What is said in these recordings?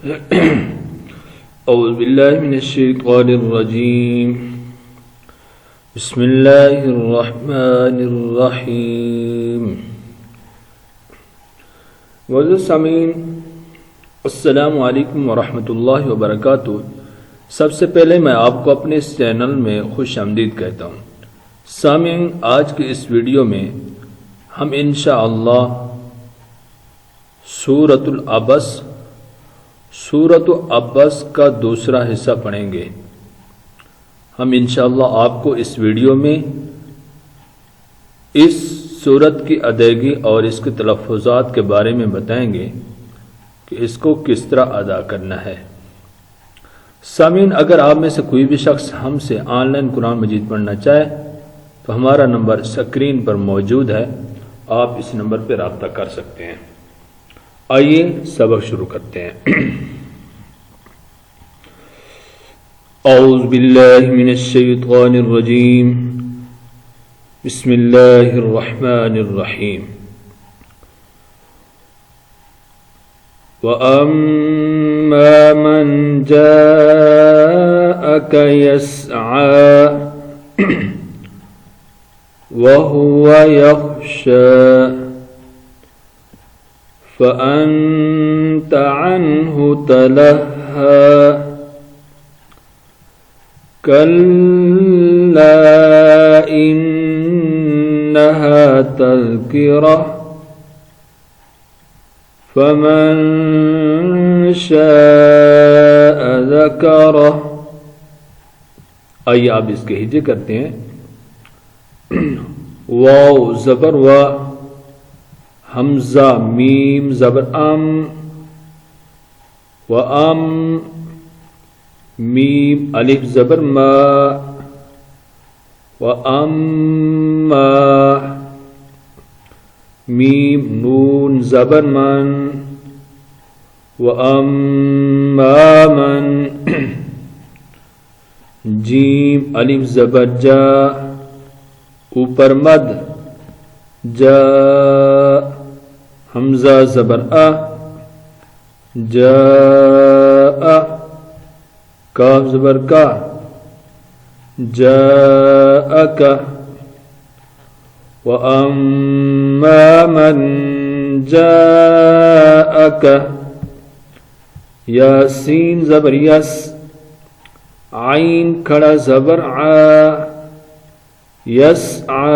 औज़ु बिल्लाहि मिनश्शैतानिर्रजीम बिस्मिल्लाहिर्रहमानिर्रहीम। मोअज़्ज़ज़ सामीन, अस्सलामु अलैकुम वरहमतुल्लाहि वबरकातुहू। सबसे पहले मैं आपको अपने इस चैनल में खुशामदीद कहता हूँ। सामीन, आज के इस वीडियो में हम इंशाअल्लाह सूरत अब्बस का दूसरा हिस्सा पढ़ेंगे। हम इंशाअल्लाह आपको इस वीडियो में इस सूरत की अदायगी और इसके तलफ़्फ़ुज़ात के बारे में बताएंगे कि इसको किस तरह अदा करना है। सामीन, अगर आप में से कोई भी शख्स हमसे ऑनलाइन कुरान मजीद पढ़ना चाहे तो हमारा नंबर स्क्रीन पर मौजूद है, आप इस नंबर पर रब्ता कर सकते हैं। आइए सबक शुरू करते हैं। औज़ु बिल्लाहि मिनश्शैतानिर्रजीम बिस्मिल्लाहिर्रहमानिर्रहीम। व अम्मा मन जाअक यस्आ व हुवा यख्शा फ़अन्त अन्हु तलहा कल्ला इन्नहा तज़किरा फ़मन शाअ ज़करा। आइए आप इसके हिज्जे करते हैं। वाव ज़बर वा, हमज़ा मीम ज़बर अम, व अम मीम अलिफ ज़बर मा, व अम्मा मीम नून ज़बर मन, व अम्मा मन जीम अलिफ ज़बर जा, ऊपर मद जा, हमज़ा ज़बर आ, जा आ, काफ ज़बर का, जाअका, व अम्मा मन जाअका, यासीन ज़बर यस, आइन खड़ा ज़बर आ, यस्आ,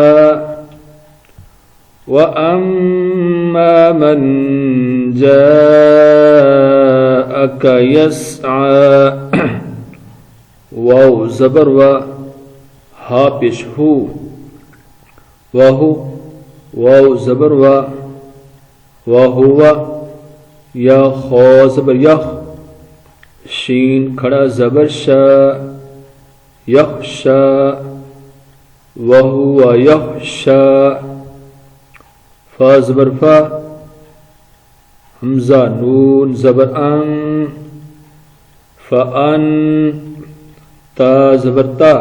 व अम्मा मन जाअका यस्आ, वाव ज़बर व, हा पेश हु, वहु, वाव ज़बर व, वहुवा, या खौ ज़बर यख, शीन खड़ा ज़बर शा, यख्शा, वहुवा यख्शा, फा ज़बर फा, हमज़ा नून ज़बर अन, फ़अन, ता ज़बर ता,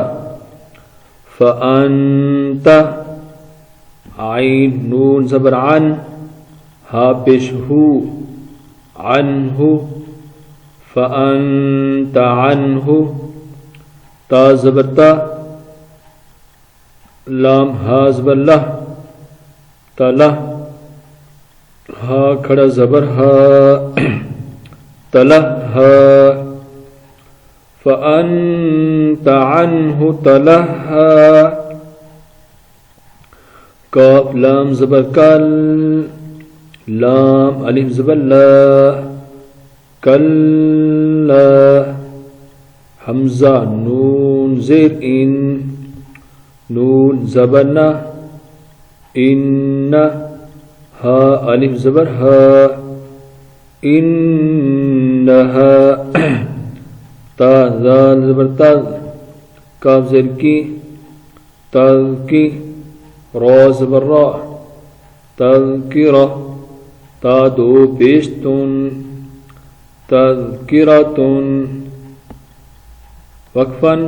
फ़अन्त, आइन नून ज़बर अन, हा पेश हु, अन्हु, फ़अन्त अन्हु, ता ज़बर ता, लाम हा ज़बर लह, तला, हा खड़ा ज़बर हा, तलहा, फ़अन्त अन्हु तलहा, काफ लाम ज़बर कल, लाम अलिफ ज़बर ला, कल्ला, हमज़ा नून ज़ेर इन, नून ज़बर ना, इन्ना, हा अलिफ ज़बर हा, इन्नहा, ता ज़ाल ज़बर ता, काफ ज़ेर की, तज़की, रा ज़बर रा, तज़किरा, ता दो पेश तुन, तज़किरतुन, वक्फ़न,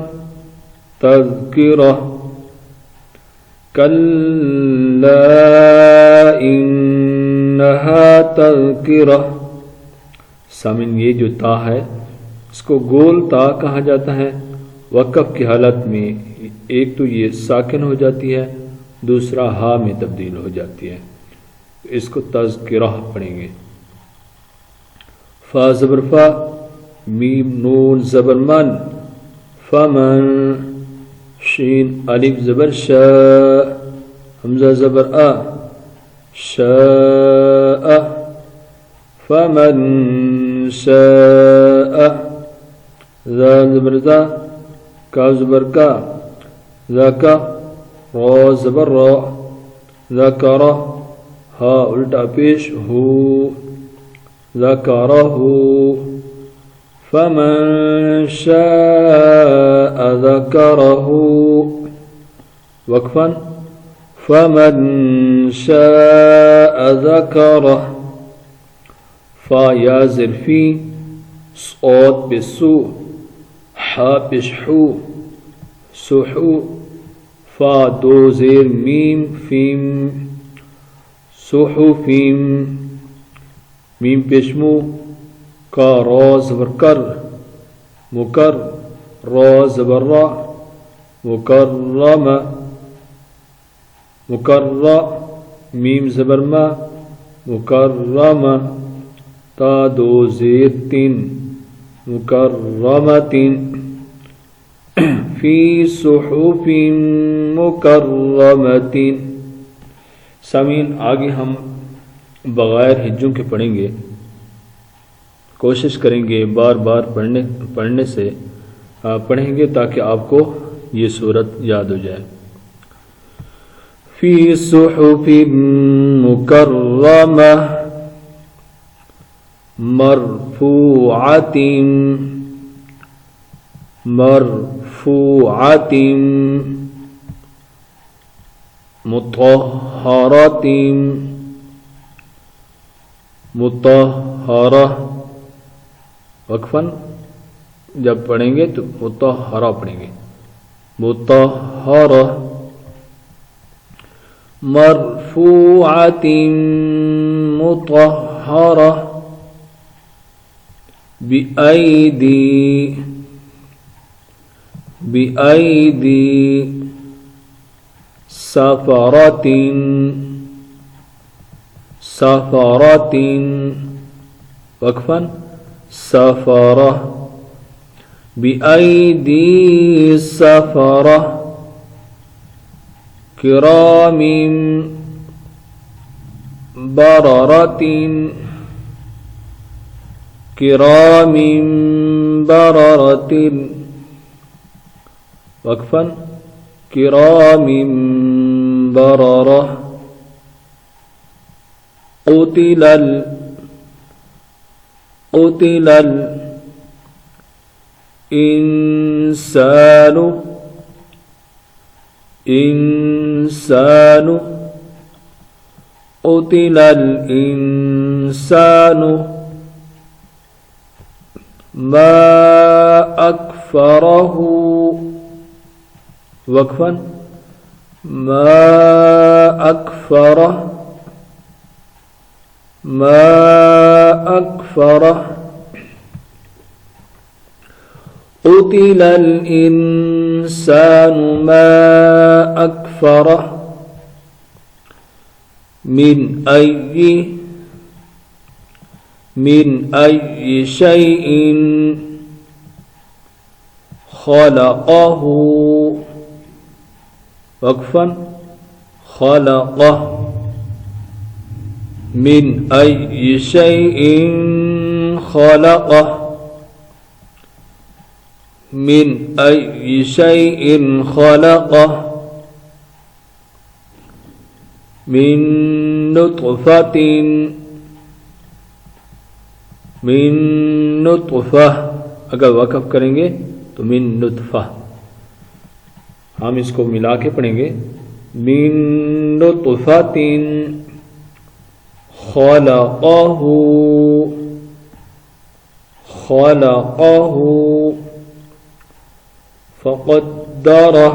तज़किरा, कल्ला इन्नहा तज़किरा, सामिन ये जो ता है इसको गोल ता कहा जाता है। वक़फ़ की हालत में एक तो ये साकिन हो जाती है, दूसरा हा में तब्दील हो जाती है। इसको तज़किरा पढ़ेंगे। फा ज़बर फा, मीम नून ज़बर मन, फमन, शीन अलिफ ज़बर श, हमज़ा ज़बर आ, शाअ, फमन शाअ, ज़ा ज़बर ज़ा, काफ ज़बर का, ज़ाका, रा ज़बर रा, ज़करा, हा उल्टा पेश हु, ज़करहु, फमन शाअ ज़करहु, वक़फ़न, फमन शाअ ज़करह, फा या ज़िरफ़ी, सौत पे सु, हा पेश हु, सुहु, फा दो ज़ेर मीम फीम, सुहुफीम, मीम पेशमू, का रा ज़बर कर, मुकर, रा ज़बर रा, मुकर्रम, मुकर्रा, मीम ज़बर मा, मुकर्रम, ता दो ज़ेर तीन, मुकर्रमतिन, फी सुहुफिन मुकर्रमतिन। सामीन आगे हम बग़ैर हिज्जों के पढ़ेंगे। कोशिश करेंगे बार बार पढ़ने से पढ़ेंगे ताकि आपको ये सूरत याद हो जाए। फी सुहुफिन मुकर्रमह मरफूअतिन, मरफूअतिन, मुतहहरतिन, मुतहहरह, वक़फ़न जब पढ़ेंगे तो मुतहहरा पढ़ेंगे, मुतहहरह, मरफूअतिन मुतहहरह, बिअयदी, बिअयदी, सफरतिन, सफरतिन, वक़फ़न सफरह, बिअयदी सफरह, किरामिन बररतिन, किरामिन बररतिन, वक़फ़न किरामिन बररह, क़ुतिलल, क़ुतिलल इंसानु, इंसानु, क़ुतिलल इंसानु, मा अकफ़रहु, वक़फ़न मा अकफ़रह, मा अकफ़रह, क़ुतिलल इंसानु मा अकफ़रह, मिन अय्यि शैइन ख़लक़हु, वक़फ़न ख़लक़ह, मिन अय्यि शैइन ख़लक़ह, मिन अय्यि शैइन ख़लक़ह, मिन नुत्फ़तिन, मिन नुत्फ़ह, अगर वक़फ़ करेंगे तो मिन नुत्फ़ह, हम इसको मिला के पढ़ेंगे। मिन नुत्फ़तिन ख़लक़हु, ख़लक़हु, फ़क़द्दरह,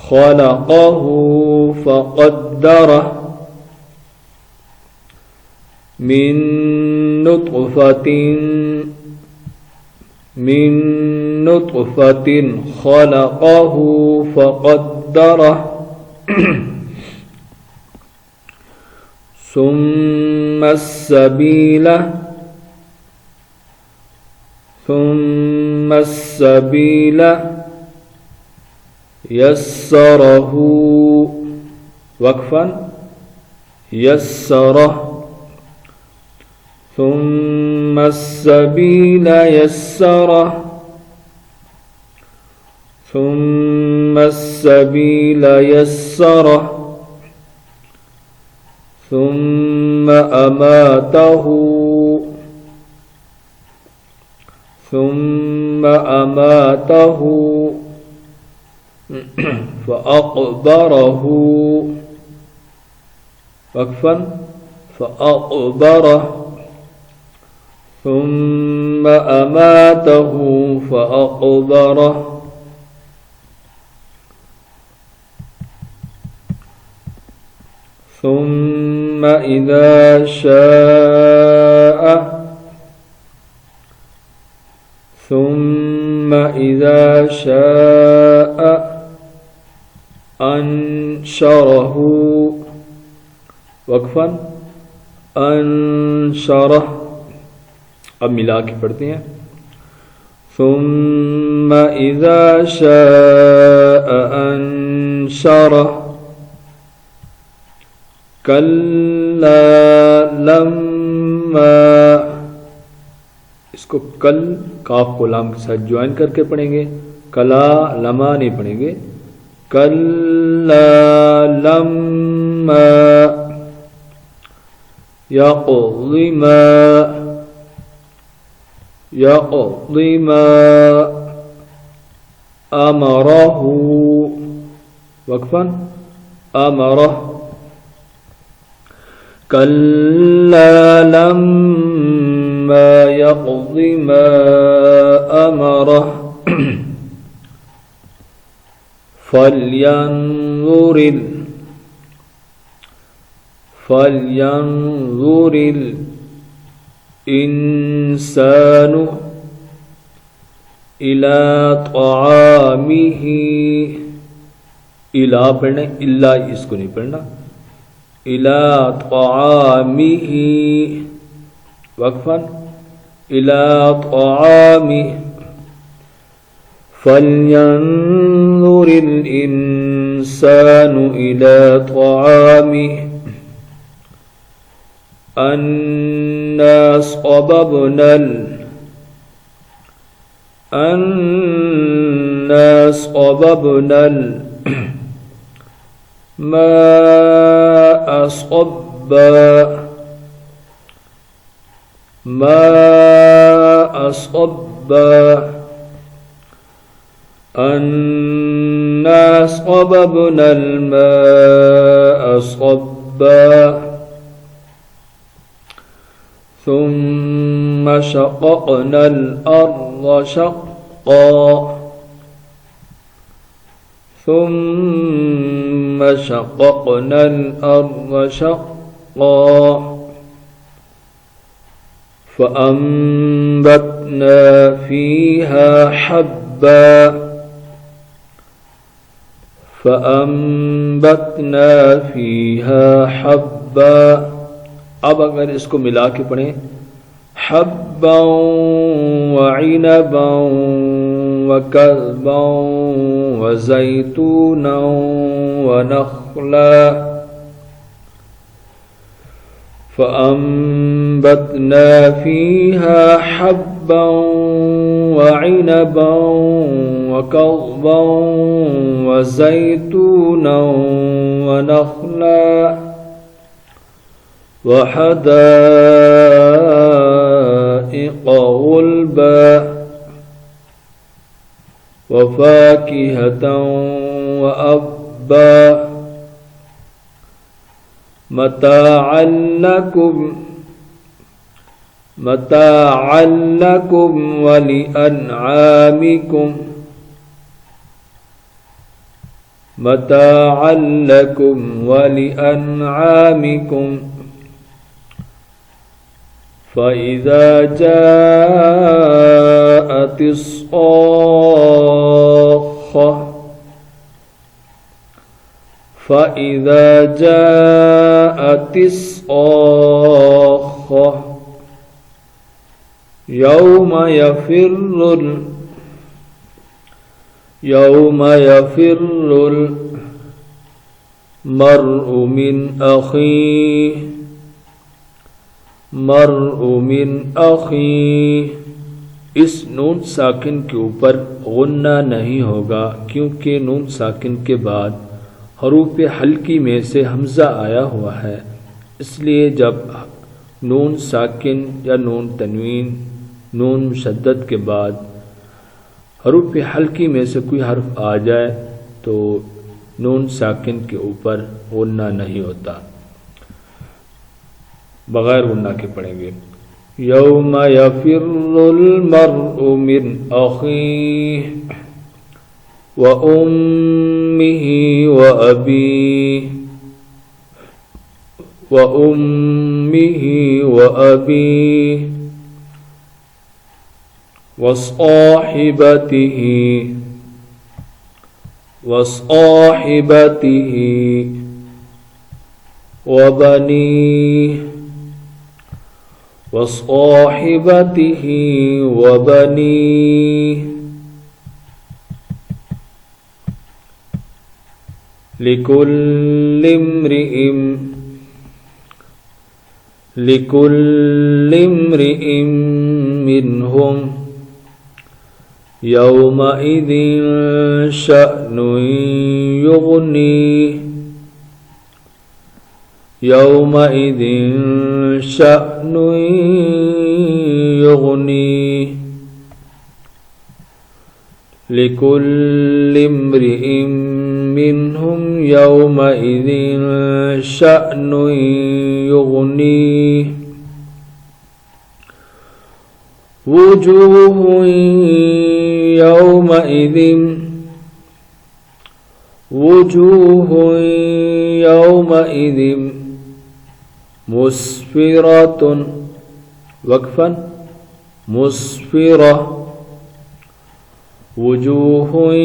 ख़लक़हु फ़क़द्दरह, من نطفة خلقه فقدره ثم السبيل يسره وقفا يسره ثم السبيل يسره ثم السبيل يسره ثم أماته فأقبره وقفا فأقبره ثم أماته فأقبره ثم إذا شاء أنشره वक्फन अनशरह। अब मिला के पढ़ते हैं। सुम्म इज़ा शाअ अनशरह कल्ला लम्मा, इसको कल काफ को लाम के साथ ज्वाइन करके पढ़ेंगे, कला लमा नहीं पढ़ेंगे। कल्ला लम्मा यक़ज़ि मा अमरहु वक़फ़न अमरह। कल्ला लम्मा यक़ज़ि मा अमरह फल्यंज़ुरिल इंसानु इला तआमिही, इला पढ़ना, इल्ला इसको नहीं पढ़ना। इला तआमिही वक़फ़न इला तआमिही। फल्यंज़ुरिल इंसानु इला तआमिही अन्ना सबबनल माअ صبا अन्ना صببنا الماء صبا ثم شققنا الأرض شقا ثم شققنا الأرض شقا فأنبتنا فيها حبا فأنبتنا فيها حبا। अब अगर इसको मिला के पढ़ें हब्बन व इनबन व कज़बन व ज़ैतूनन व नख़ला फ़अंबतना फ़ीहा हब्बन व इनबन व कज़बन व ज़ैतूनन व नख़ला वहदाइक़ गुल्बा वफ़ाकिहतन वअब्बा मताअन लकुम वलिअनआमिकुम मताअन लकुम वलिअनआमिकुम فإذا جاءت الصاخة فإذا جاءت الصاخة يوم يفر المرء من أخيه इस नून साकिन के ऊपर गुन्ना नहीं होगा क्योंकि नून साकिन के बाद हरूफ हल्की में से हमज़ा आया हुआ है। इसलिए जब नून साकिन या नून तनवीन नून मुशद्दद के बाद हरूफ हल्की में से कोई हर्फ आ जाए तो नून साकिन के ऊपर गुन्ना नहीं होता। बगैर गुन्ना के पढ़ेंगे। यौम यफिर्रुल मर्उ मिन अखीह व उम्मिही व अबीह व साहिबतिही व बनीह लिकुल्लि इम्रिइम मिनहुम यौमइज़िन शअनुन युग़नीह लिकुल्लि इम्रिइम मिनहुम यौमइज़िन शअनुन युग़नीह वुजूहुन यौमइज़िन मुस्फिरतुन वक़फ़न मुस्फिरा वुजूहुन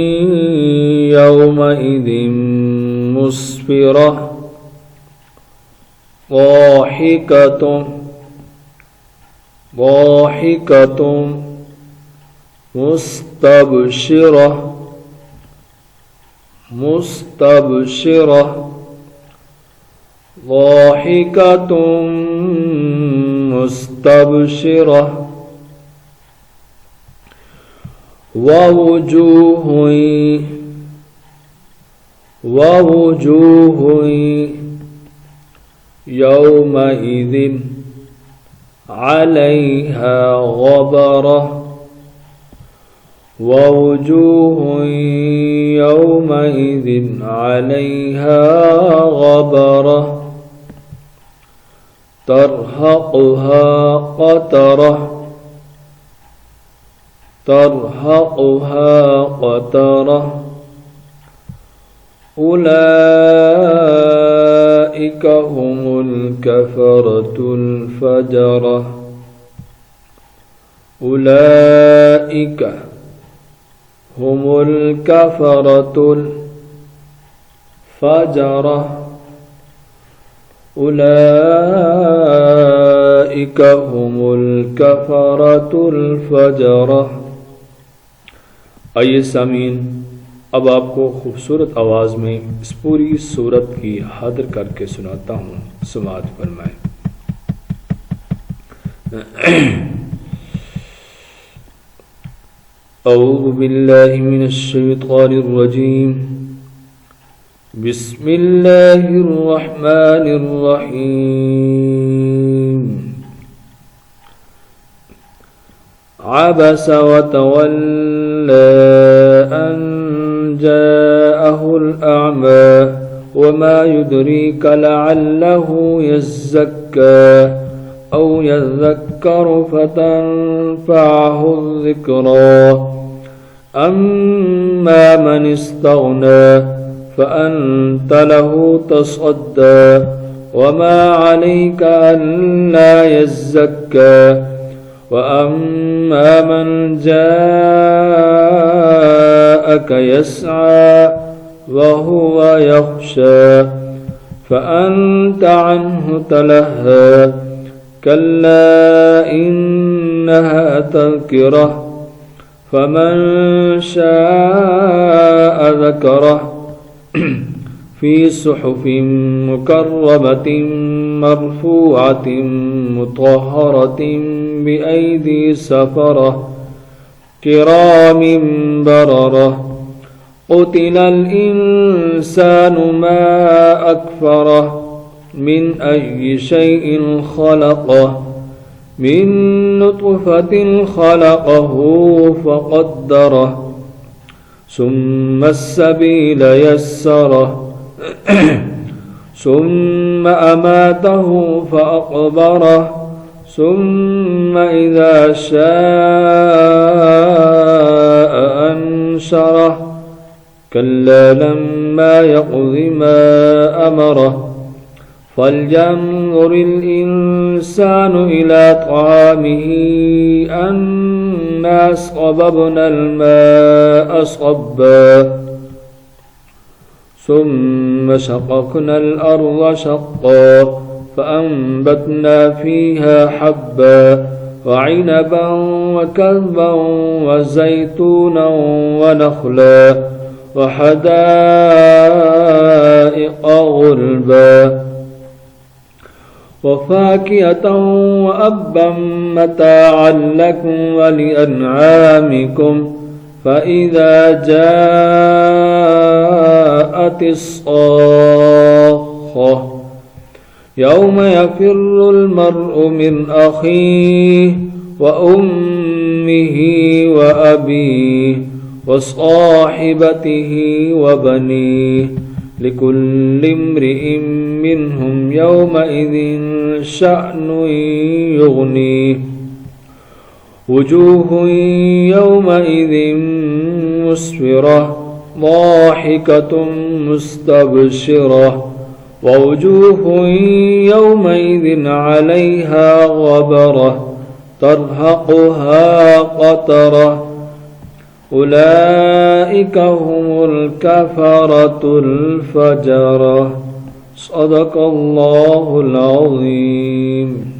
यौमइज़िन मुस्फिरा ضاحكة مستبشرة ضاحكة مستبشرة ووجوه يومئذ عليها غبرة ووجوه يومئذ عليها غبرة ترهقها قترة أولئك هم الكفرة الفجرة أولئك هم الكفرة الفجرة أولئك هم الكفرة الفجرة। आइए सामीन, अब आपको खूबसूरत आवाज़ में इस पूरी सूरत की हादर करके सुनाता हूँ, समाअत फरमाएं। औज़ु बिल्लाहि मिनश शैतानिर रजीम बिस्मिल्लाहिर रहमानिर रहीम। अबस व तवल्ला अन जाअहुल अअमा वमा युद्रीक लअल्लहु यज़्ज़क्का औ यज़्ज़क्करु फतनफ़अहु ज़िक्रा अम्मा मन इस्तग़ना फ़अन्त लहु तसअद्दा وما عليك ألا يزكى وأما من جاءك يسعى وهو يخشى فأنت عنه تلهى كلا إنها تذكرة فمن شاء ذكره في صحف مكرمة مرفوعة مطهرة بأيدي سفرة كرام بررة قتل الإنسان ما أكفره من أي شيء خلقه من نطفة خلقه فقدره ثم السبيل يسره ثم أماته فأقبره ثم إذا شاء أنشره كلا لما يقض ما أمره فلينظر الإنسان إلى طعامه أنا صببنا الماء صبا ثم شققنا الأرض شقا فأنبتنا فيها حبا وعنبا وكربا وزيتونا ونخلا وحدائق غلبا وفاكهة وأبا متاعا لكم ولأنعامكم فإذا جاءت الصاخة يوم يفر المرء من أخيه وأمه وأبيه وصاحبته وبنيه لكل امرئ منهم يومئذ شأن يغنيه وجوه يومئذ مسفرة ضاحكة مستبشرة ووجوه يومئذ عليها غبرة ترهقها قترة أولئك هم الكفرة الفجرة صدق الله العظيم.